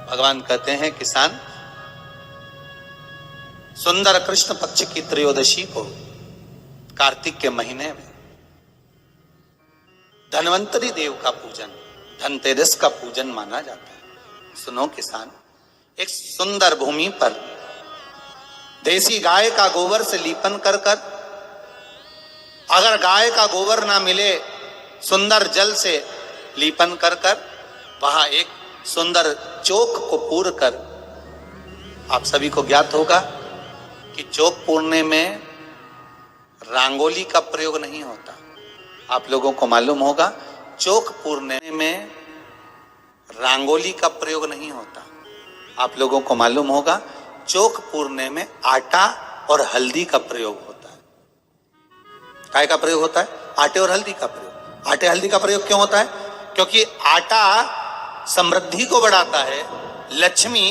भगवान कहते हैं किसान, सुंदर कृष्ण पक्ष की त्रयोदशी को कार्तिक के महीने में धन्वंतरी देव का पूजन, धनतेरस का पूजन माना जाता है। सुनो किसान, एक सुंदर भूमि पर देसी गाय का गोबर से लीपन कर कर, अगर गाय का गोबर ना मिले सुंदर जल से लीपन कर कर, वहां एक सुंदर चौक को पूर कर, आप सभी को ज्ञात होगा कि चौक पूरने में रंगोली का प्रयोग नहीं होता। आप लोगों को मालूम होगा चौक पूरने में रंगोली का प्रयोग नहीं होता। आप लोगों को मालूम होगा चौक पूरने में आटा और हल्दी का प्रयोग होता है। काय का प्रयोग होता है? आटे और हल्दी का प्रयोग। आटे हल्दी का प्रयोग क्यों होता है? क्योंकि आटा समृद्धि को बढ़ाता है, लक्ष्मी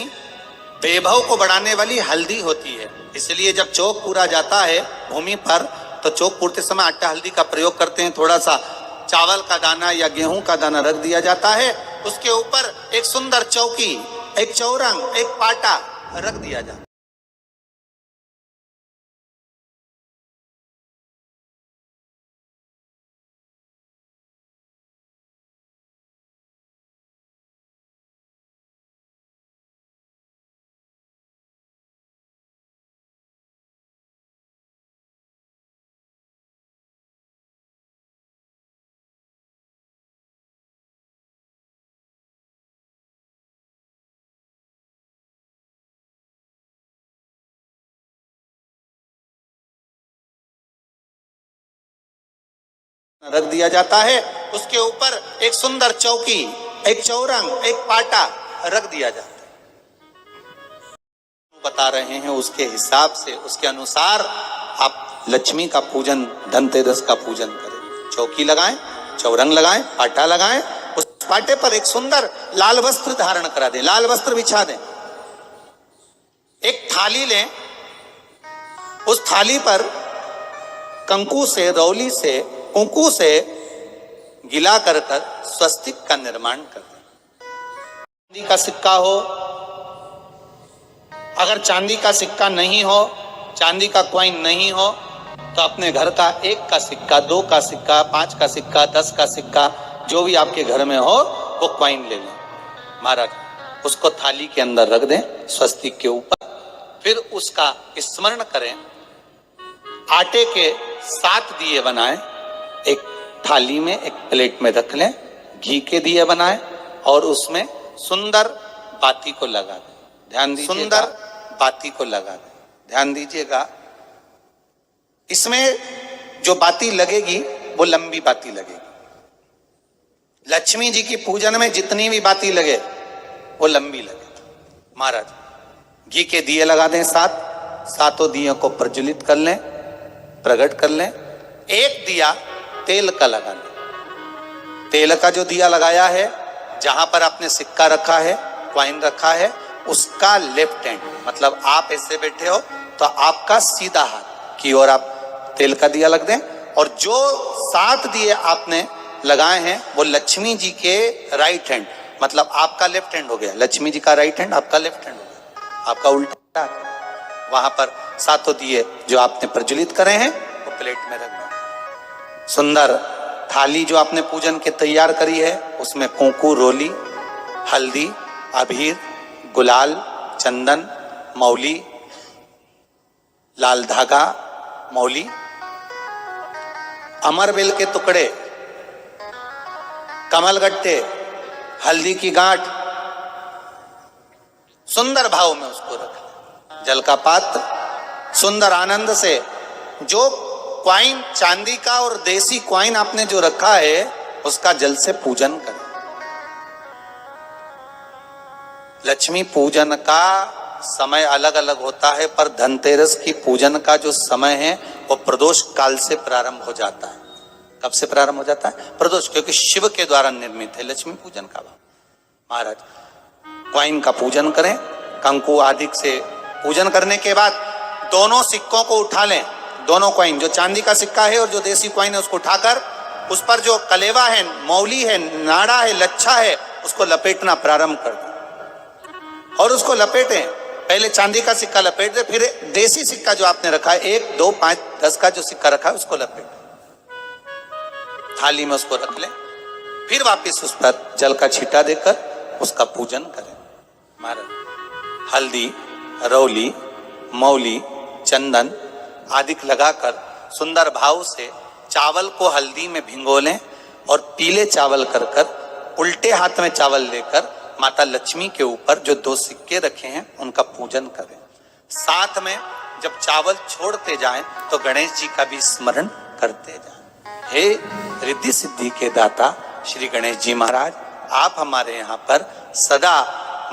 वैभव को बढ़ाने वाली हल्दी होती है। इसलिए जब चौक पूरा जाता है भूमि पर तो चौक पूरते समय आटा हल्दी का प्रयोग करते हैं। थोड़ा सा चावल का दाना या गेहूं का दाना रख दिया जाता है, उसके ऊपर एक सुंदर चौकी, एक चौरंग, एक पाटा रख दिया जाता है। रख दिया जाता है, उसके ऊपर एक सुंदर चौकी, एक चौरंग, एक पाटा रख दिया जाता है। बता रहे हैं उसके हिसाब से, उसके अनुसार आप लक्ष्मी का पूजन, धनतेरस का पूजन करें। चौकी लगाएं, चौरंग लगाएं, पाटा लगाएं, उस पाटे पर एक सुंदर लाल वस्त्र धारण करा दें, लाल वस्त्र बिछा दें। एक थाली लें, उस थाली पर कंकु से, रौली से, कुंकू से गिला कर कर स्वस्तिक का निर्माण कर दें। चांदी का सिक्का हो, अगर चांदी का सिक्का नहीं हो, चांदी का कॉइन नहीं हो, तो अपने घर का 1 का सिक्का, 2 का सिक्का, 5 का सिक्का, 10 का सिक्का, जो भी आपके घर में हो वो कॉइन ले लें महाराज, उसको थाली के अंदर रख दें स्वस्तिक के ऊपर। फिर उसका स्मरण करें। आटे के 7 दिए बनाएं, एक थाली में, एक प्लेट में रख लें, घी के दिए बनाएं और उसमें सुंदर बाती को लगा दें। ध्यान दीजिएगा, सुंदर बाती को लगा दें। ध्यान दीजिएगा, इसमें जो बाती लगेगी वो लंबी बाती लगेगी। लक्ष्मी जी की पूजन में जितनी भी बाती लगे वो लंबी लगे। महाराज घी के दिए लगा दें 7, 7 दियों को प्रज्वलित कर लें, प्रकट कर लें। एक दिया तेल का लगा लें। तेल का जो दिया लगाया है, जहां पर आपने सिक्का रखा है, कॉइन रखा है, उसका लेफ्ट हैंड, मतलब आप ऐसे बैठे हो तो आपका सीधा हाथ की ओर आप तेल का दिया लग दें। और जो 7 दिए आपने लगाए हैं वो लक्ष्मी जी के राइट हैंड, मतलब आपका लेफ्ट हैंड हो गया, लक्ष्मी जी का राइट हैंड, आपका लेफ्ट हैंड हो गया, आपका उल्टा। वहां पर 7 दिए जो आपने प्रज्वलित करे हैं वो प्लेट में रख दें। सुंदर थाली जो आपने पूजन के तैयार करी है, उसमें कुंकू, रोली, हल्दी, अबीर, गुलाल, चंदन, मौली, लाल धागा, मौली, अमरबेल के टुकड़े, कमलगट्टे, हल्दी की गांठ, सुंदर भाव में उसको रखें। जल का पात्र सुंदर आनंद से, जो क्वाइन चांदी का और देसी क्वाइन आपने जो रखा है उसका जल से पूजन करें। लक्ष्मी पूजन का समय अलग अलग होता है, पर धनतेरस की पूजन का जो समय है वो प्रदोष काल से प्रारंभ हो जाता है। कब से प्रारंभ हो जाता है? प्रदोष, क्योंकि शिव के द्वारा निर्मित है लक्ष्मी पूजन का भाव। महाराज क्वाइन का पूजन करें, कंकु आदि से पूजन करने के बाद दोनों सिक्कों को उठा लें। दोनों कॉइन, जो चांदी का सिक्का है और जो देसी कॉइन है, उसको उठाकर उस पर जो कलेवा है, मौली है, नाड़ा है, लच्छा है, उसको लपेटना प्रारंभ कर दें। और उसको लपेटें। पहले चांदी का सिक्का लपेट दे, फिर देसी सिक्का जो आपने रखा है 1, 2, 5, 10 का जो सिक्का रखा है उसको लपेटें, थाली में उसको रख लें। फिर वापस उस पर जल का छींटा देकर उसका पूजन करें। महाराज हल्दी, रौली, मौली, चंदन आदि लगाकर सुंदर भाव से चावल को हल्दी में भिगो लें और पीले चावल कर कर उल्टे हाथ में चावल लेकर माता लक्ष्मी के ऊपर जो 2 सिक्के रखे हैं उनका पूजन करें। साथ में जब चावल छोड़ते जाएं तो गणेश जी का भी स्मरण करते जाएं। हे रिद्धि सिद्धि के दाता श्री गणेश जी महाराज, आप हमारे यहाँ पर सदा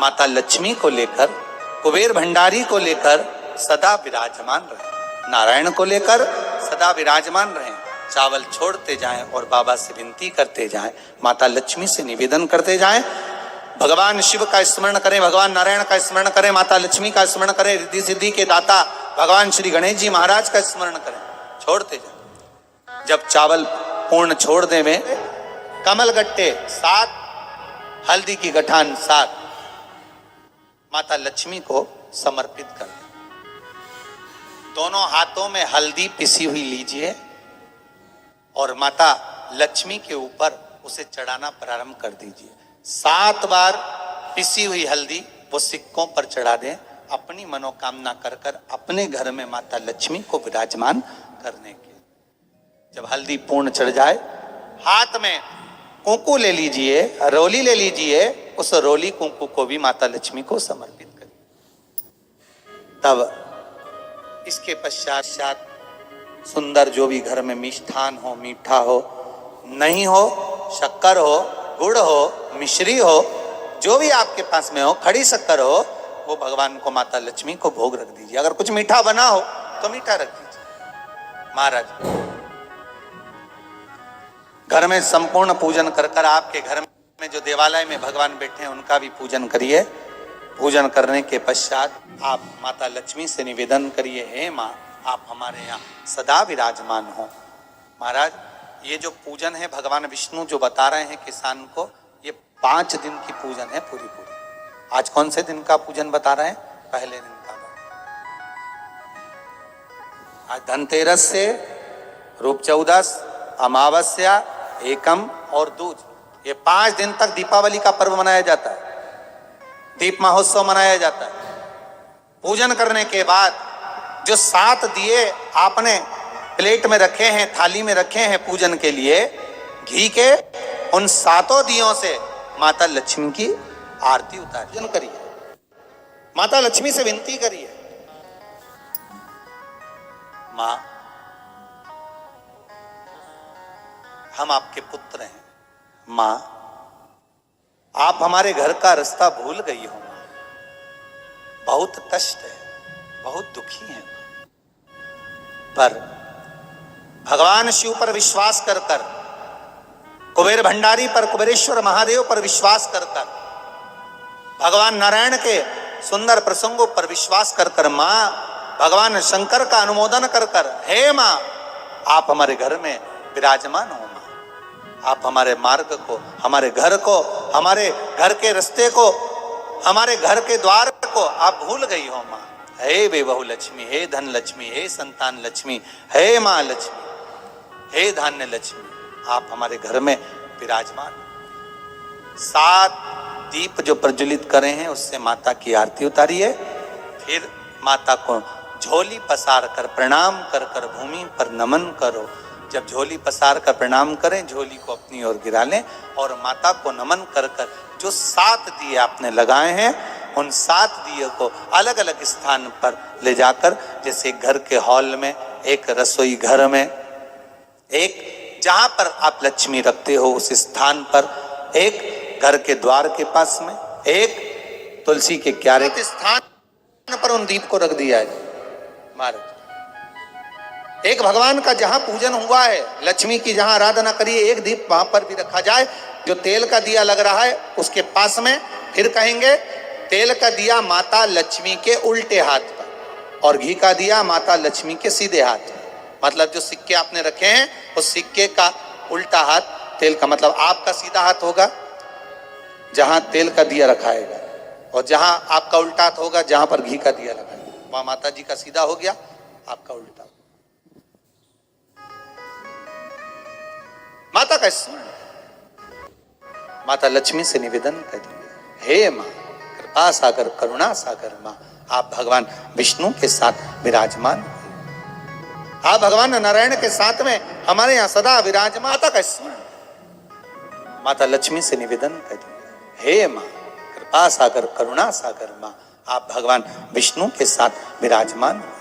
माता लक्ष्मी को लेकर, कुबेर भंडारी को लेकर सदा विराजमान रहे, नारायण को लेकर सदा विराजमान रहे। चावल छोड़ते जाएं और बाबा से विनती करते जाएं, माता लक्ष्मी से निवेदन करते जाएं, भगवान शिव का स्मरण करें, भगवान नारायण का स्मरण करें, माता लक्ष्मी का स्मरण करें, रिद्धि सिद्धि के दाता भगवान श्री गणेश जी महाराज का स्मरण करें, छोड़ते जाएं। जब चावल पूर्ण छोड़ दे में कमल गट्टे 7, हल्दी की गठान 7 माता लक्ष्मी को समर्पित कर दें। दोनों हाथों में हल्दी पिसी हुई लीजिए और माता लक्ष्मी के ऊपर उसे चढ़ाना प्रारंभ कर दीजिए। 7 बार पिसी हुई हल्दी वो सिक्कों पर चढ़ा दें, अपनी मनोकामना कर कर अपने घर में माता लक्ष्मी को विराजमान करने के। जब हल्दी पूर्ण चढ़ जाए, हाथ में कुंकू ले लीजिए, रोली ले लीजिए, उस रोली कुंकू को भी माता लक्ष्मी को समर्पित करिए। तब इसके पश्चात सुंदर जो भी घर में मिष्ठान हो, मीठा हो, नहीं हो, शक्कर हो, गुड़ हो, मिश्री हो, जो भी आपके पास में हो, खड़ी शक्कर हो, वो भगवान को, माता लक्ष्मी को भोग रख दीजिए। अगर कुछ मीठा बना हो तो मीठा रख दीजिए। महाराज घर में संपूर्ण पूजन कर कर आपके घर में जो देवालय में भगवान बैठे हैं उनका भी पूजन करिए। पूजन करने के पश्चात आप माता लक्ष्मी से निवेदन करिए, हे माँ आप हमारे यहाँ सदा विराजमान हो। महाराज ये जो पूजन है भगवान विष्णु जो बता रहे हैं किसान को, ये 5 दिन की पूजन है पूरी। आज कौन से दिन का पूजन बता रहे हैं? पहले दिन का। आज धनतेरस से रूप चौदस, अमावस्या, एकम और दूज, ये 5 दिन तक दीपावली का पर्व मनाया जाता है, दीप महोत्सव मनाया जाता है। पूजन करने के बाद जो 7 दिए आपने प्लेट में रखे हैं, थाली में रखे हैं पूजन के लिए, घी के, उन 7 दियों से माता लक्ष्मी की आरती उतारिए, पूजन करिए, माता लक्ष्मी से विनती करिए, माँ हम आपके पुत्र हैं, माँ आप हमारे घर का रास्ता भूल गई हो, बहुत कष्ट है, बहुत दुखी हैं, पर भगवान शिव पर विश्वास कर कर, कुबेर भंडारी पर, कुबेरेश्वर महादेव पर विश्वास कर कर, भगवान नारायण के सुंदर प्रसंगों पर विश्वास कर कर, माँ भगवान शंकर का अनुमोदन कर कर, हे माँ आप हमारे घर में विराजमान हो, माँ आप हमारे मार्ग को, हमारे घर को, हमारे घर के रास्ते को, हमारे घर के द्वार को आप भूल गई हो माँ। हे बेबहू लक्ष्मी, हे धन लक्ष्मी, हे संतान लक्ष्मी, हे माँ लक्ष्मी, हे धान्य लक्ष्मी, आप हमारे घर में विराजमान। 7 दीप जो प्रज्वलित करे हैं उससे माता की आरती उतारिए, फिर माता को झोली पसार कर प्रणाम कर कर भूमि पर नमन करो। जब झोली पसार कर प्रणाम करें, झोली को अपनी ओर गिरा लें और माता को नमन कर कर जो 7 दिए आपने लगाए हैं, उन 7 दिए को अलग अलग स्थान पर ले जाकर, जैसे घर के हॉल में, एक रसोई घर में, एक जहां पर आप लक्ष्मी रखते हो उस स्थान पर, एक घर के द्वार के पास में, एक तुलसी के क्यारे के स्थान पर उन दीप को रख दिया है। महाराज एक भगवान का जहां पूजन हुआ है, लक्ष्मी की जहां आराधना करिए, एक दीप वहां पर भी रखा जाए। जो तेल का दिया लग रहा है उसके पास में, फिर कहेंगे तेल का दिया माता लक्ष्मी के उल्टे हाथ पर और घी का दिया माता लक्ष्मी के सीधे हाथ पर। मतलब जो सिक्के आपने रखे हैं उस सिक्के का उल्टा हाथ तेल का, मतलब आपका सीधा हाथ होगा जहां तेल का दिया रखाएगा, और जहां आपका उल्टा होगा, जहां पर घी का दिया लगा है, वहां माता जी का सीधा हो गया, आपका उल्टा। माता का स्मरण, माता लक्ष्मी से निवेदन करिए, हे मां कृपा सागर करुणा सागर मां, आप भगवान विष्णु के साथ विराजमान हुए, आप भगवान नारायण के साथ में हमारे यहाँ सदा विराजमान। माता का स्मरण, माता लक्ष्मी से निवेदन करिए, हे मां कृपा सागर करुणा सागर मां, आप भगवान विष्णु के साथ विराजमान हुए,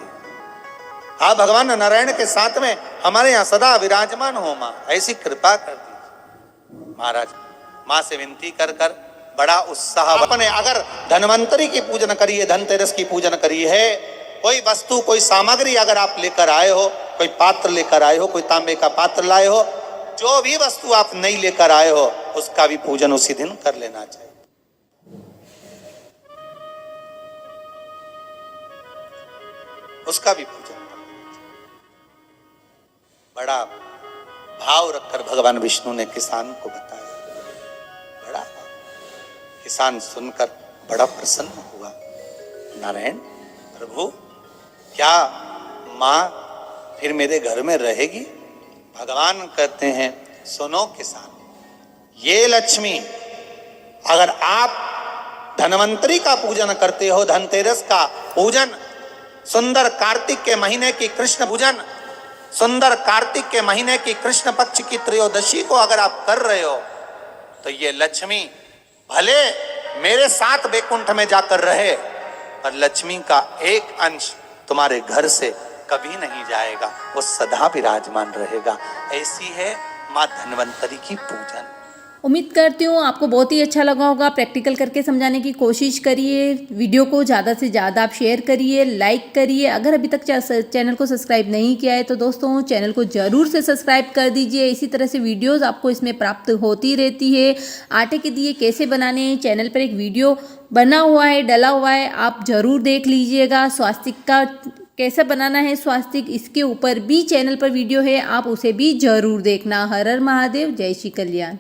आप भगवान नारायण के साथ में हमारे यहाँ सदा विराजमान हो मां, ऐसी कृपा कर दीजिए। महाराज मां से विनती कर कर बड़ा उत्साह, अपने अगर धन्वंतरी की पूजन करिए, धनतेरस की पूजन करी है, कोई वस्तु कोई सामग्री अगर आप लेकर आए हो, कोई पात्र लेकर आए हो, कोई तांबे का पात्र लाए हो, जो भी वस्तु आप नहीं लेकर आए हो उसका भी पूजन उसी दिन कर लेना चाहिए। उसका भी पूजन बड़ा भाव रखकर भगवान विष्णु ने किसान को बताया। बड़ा किसान सुनकर बड़ा प्रसन्न हुआ। नारायण प्रभु, क्या मां फिर मेरे घर में रहेगी? भगवान कहते हैं, सुनो किसान, ये लक्ष्मी अगर आप धन्वंतरी का पूजन करते हो, धनतेरस का पूजन, सुंदर कार्तिक के महीने की कृष्ण पूजन, सुंदर कार्तिक के महीने की कृष्ण पक्ष की त्रयोदशी को अगर आप कर रहे हो, तो ये लक्ष्मी भले मेरे साथ बैकुंठ में जाकर रहे, पर लक्ष्मी का एक अंश तुम्हारे घर से कभी नहीं जाएगा, वो सदा विराजमान रहेगा। ऐसी है मां धन्वंतरी की पूजन। उम्मीद करती हूँ आपको बहुत ही अच्छा लगा होगा। प्रैक्टिकल करके समझाने की कोशिश करिए, वीडियो को ज़्यादा से ज़्यादा आप शेयर करिए, लाइक करिए। अगर अभी तक चैनल को सब्सक्राइब नहीं किया है तो दोस्तों चैनल को ज़रूर से सब्सक्राइब कर दीजिए। इसी तरह से वीडियोस आपको इसमें प्राप्त होती रहती है। आटे के दिए कैसे बनाने हैं, चैनल पर एक वीडियो बना हुआ है, डला हुआ है, आप ज़रूर देख लीजिएगा। स्वास्तिक का कैसे बनाना है स्वास्तिक, इसके ऊपर भी चैनल पर वीडियो है, आप उसे भी ज़रूर देखना। हर हर महादेव, जय श्री कल्याण।